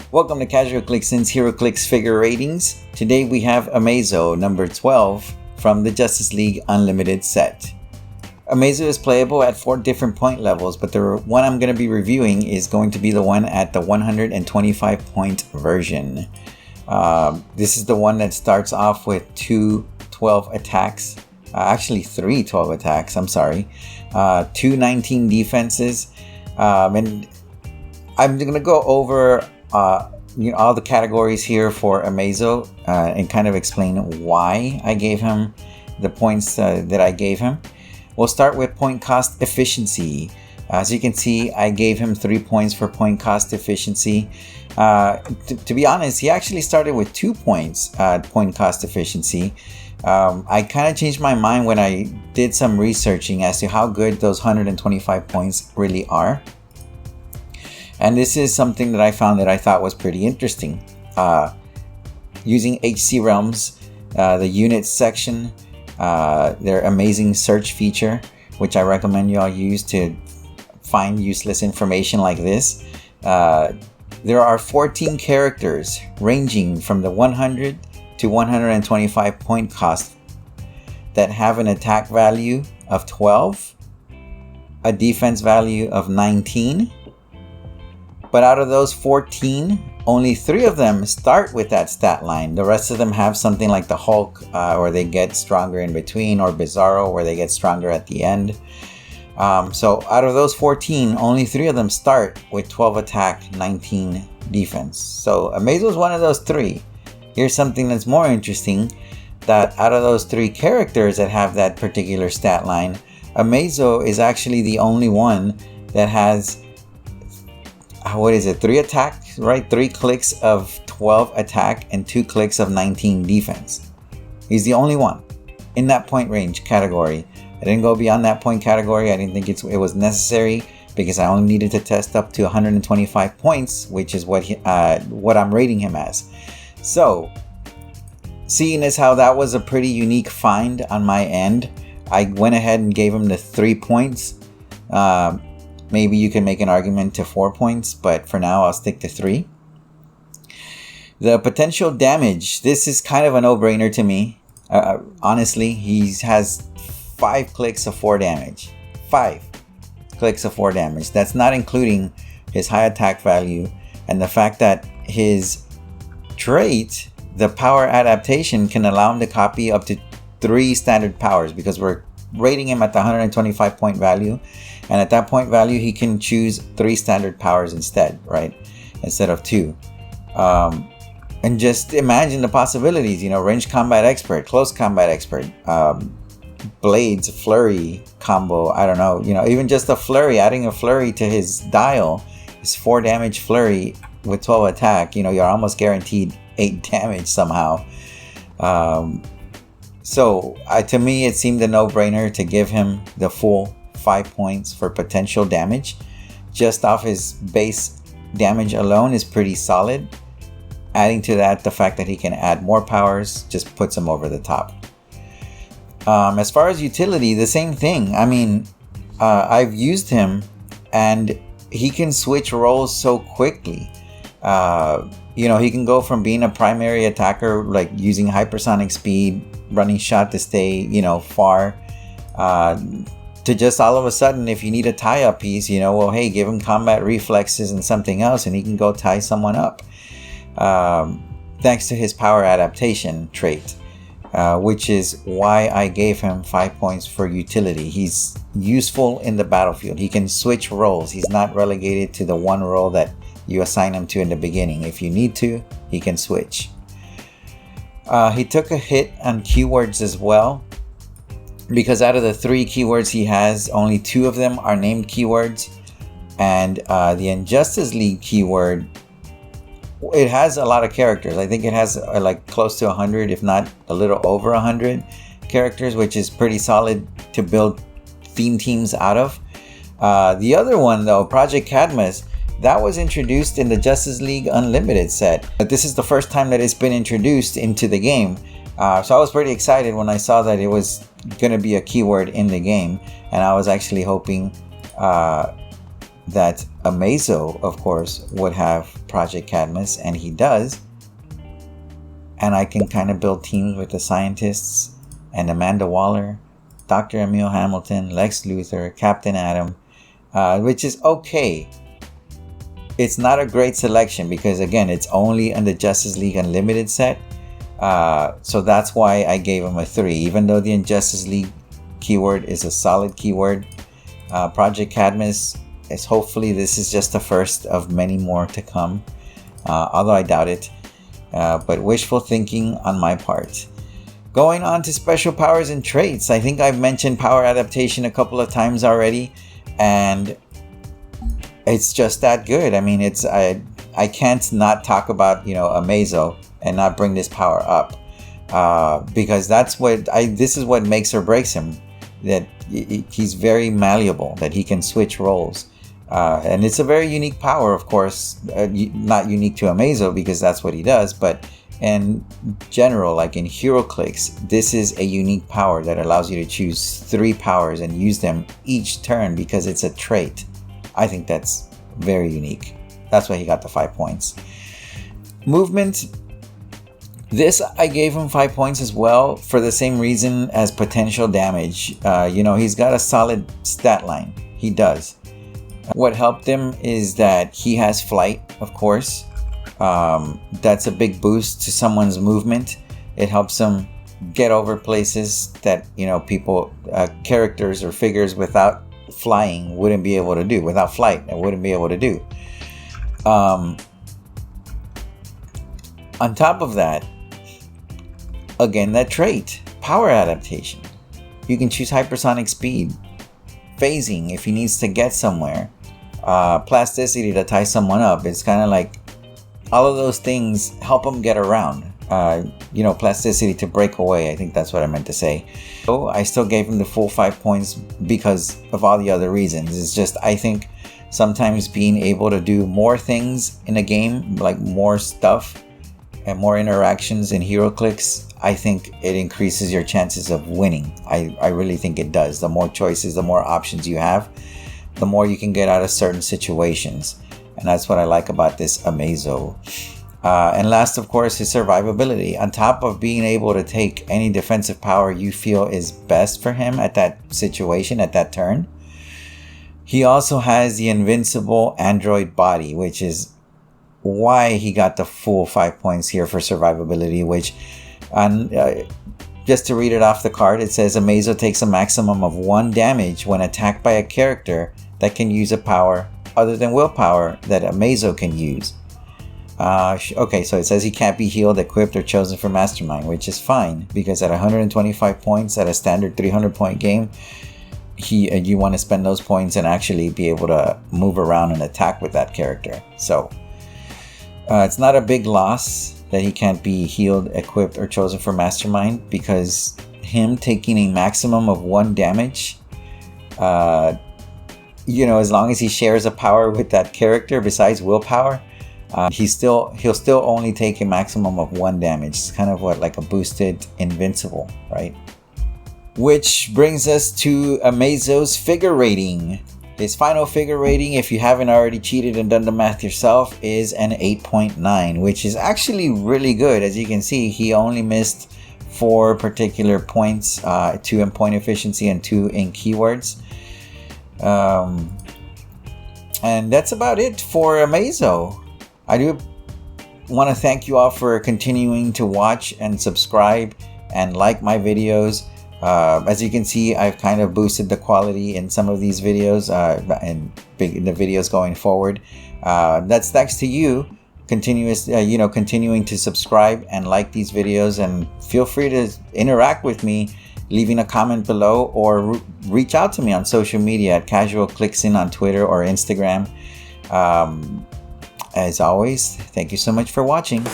Welcome to Heroclix's Heroclix Figure Ratings. Today we have Amazo number 12 from the Justice League Unlimited set. Amazo is playable at 4 different point levels, but the one I'm going to be reviewing is going to be the one at the 125 point version. This is the one that starts off with 2 12 attacks. Actually 3 12 attacks, I'm sorry. 2 19 defenses. And I'm going to go over all the categories here for Amazo and kind of explain why I gave him the points that I gave him. We'll start with point cost efficiency. As you can see, I gave him 3 points for point cost efficiency. To be honest, he actually started with 2 points point cost efficiency. I kind of changed my mind when I did some researching as to how good those 125 points really are. And this is something that I found that I thought was pretty interesting. Using HC Realms, the units section, their amazing search feature, which I recommend you all use to find useless information like this. There are 14 characters ranging from the 100 to 125 point cost that have an attack value of 12, a defense value of 19. But out of those 14, only 3 of them start with that stat line. The rest of them have something like the Hulk, where they get stronger in between, or Bizarro, where they get stronger at the end. So out of those 14, only 3 of them start with 12 attack, 19 defense. So Amazo is one of those 3. Here's something that's more interesting, that out of those 3 characters that have that particular stat line, Amazo is actually the only one that has 3 attacks, right? 3 clicks of 12 attack and 2 clicks of 19 defense. He's the only one in that point range category. I didn't go beyond that point category. I didn't think it was necessary because I only needed to test up to 125 points, which is what I'm rating him as. So, seeing as how that was a pretty unique find on my end, I went ahead and gave him the 3 points. Maybe you can make an argument to 4 points, but for now I'll stick to 3. The potential damage. This is kind of a no-brainer to me. Honestly, he has 5 clicks of 4 damage. 5 clicks of 4 damage. That's not including his high attack value and the fact that his trait, the power adaptation, can allow him to copy up to 3 standard powers, because we're rating him at the 125 point value, and at that point value he can choose 3 standard powers instead, right, instead of 2. And just imagine the possibilities, range combat expert, close combat expert, blades flurry combo. I don't know, even just a flurry, adding a flurry to his dial is 4 damage flurry with 12 attack. You're almost guaranteed 8 damage somehow. So to me, it seemed a no-brainer to give him the full 5 points for potential damage. Just off his base damage alone is pretty solid. Adding to that, the fact that he can add more powers just puts him over the top. As far as utility, the same thing. I mean, I've used him and he can switch roles so quickly. He can go from being a primary attacker, like using hypersonic speed, running shot to stay, far, to just all of a sudden, if you need a tie-up piece, hey, give him combat reflexes and something else, and he can go tie someone up. Thanks to his power adaptation trait, which is why I gave him 5 points for utility. He's useful in the battlefield. He can switch roles. He's not relegated to the one role that you assign him to in the beginning. If you need to, he can switch. He took a hit on keywords as well, because out of the 3 keywords he has, only 2 of them are named keywords. And the Injustice League keyword, it has a lot of characters. I think it has like close to 100, if not a little over 100 characters, which is pretty solid to build theme teams out of. The other one though, Project Cadmus, that was introduced in the Justice League Unlimited set. But this is the first time that it's been introduced into the game. So I was pretty excited when I saw that it was going to be a keyword in the game. And I was actually hoping that Amazo, of course, would have Project Cadmus, and he does. And I can kind of build teams with the scientists and Amanda Waller, Dr. Emil Hamilton, Lex Luthor, Captain Atom, which is okay. It's not a great selection because, again, it's only on the Justice League Unlimited set. So that's why I gave him a 3. Even though the Injustice League keyword is a solid keyword, Project Cadmus is hopefully this is just the first of many more to come. Although I doubt it. But wishful thinking on my part. Going on to special powers and traits. I think I've mentioned power adaptation a couple of times already. And it's just that good. I mean, I can't not talk about, Amazo and not bring this power up, because this is what makes or breaks him. That he's very malleable, that he can switch roles, and it's a very unique power. Of course, not unique to Amazo because that's what he does, but in general, like in Heroclix, this is a unique power that allows you to choose 3 powers and use them each turn because it's a trait. I think that's very unique. That's why he got the 5 points. Movement. This I gave him 5 points as well for the same reason as potential damage. He's got a solid stat line. He does. What helped him is that he has flight, of course. That's a big boost to someone's movement. It helps them get over places that, people, characters or figures without flying wouldn't be able to do. Without flight, I wouldn't be able to do. On top of that, again, that trait, power adaptation. You can choose hypersonic speed, phasing if he needs to get somewhere, plasticity to tie someone up. It's kind of like all of those things help him get around. Plasticity to break away. I think that's what I meant to say. So I still gave him the full 5 points because of all the other reasons. It's just, I think sometimes being able to do more things in a game, like more stuff and more interactions in Heroclix, I think it increases your chances of winning. I really think it does. The more choices, the more options you have, the more you can get out of certain situations. And that's what I like about this Amazo. And last, of course, is survivability. On top of being able to take any defensive power you feel is best for him at that situation, at that turn, he also has the invincible android body, which is why he got the full 5 points here for survivability, which, just to read it off the card, it says Amazo takes a maximum of 1 damage when attacked by a character that can use a power other than willpower that Amazo can use. Okay, so it says he can't be healed, equipped, or chosen for Mastermind, which is fine because at 125 points at a standard 300-point game, you want to spend those points and actually be able to move around and attack with that character. So it's not a big loss that he can't be healed, equipped, or chosen for Mastermind, because him taking a maximum of 1 damage, as long as he shares a power with that character besides willpower, he'll still only take a maximum of 1 damage. It's kind of like a boosted invincible, right? Which brings us to Amazo's figure rating. His final figure rating, if you haven't already cheated and done the math yourself, is an 8.9, which is actually really good. As you can see, he only missed 4 particular points, 2 in point efficiency and 2 in keywords. And that's about it for Amazo. I do want to thank you all for continuing to watch and subscribe and like my videos. As you can see, I've kind of boosted the quality in some of these videos and in the videos going forward. That's thanks to you continuing to subscribe and like these videos, and feel free to interact with me, leaving a comment below or reach out to me on social media at CasualClicksin on Twitter or Instagram. As always, thank you so much for watching.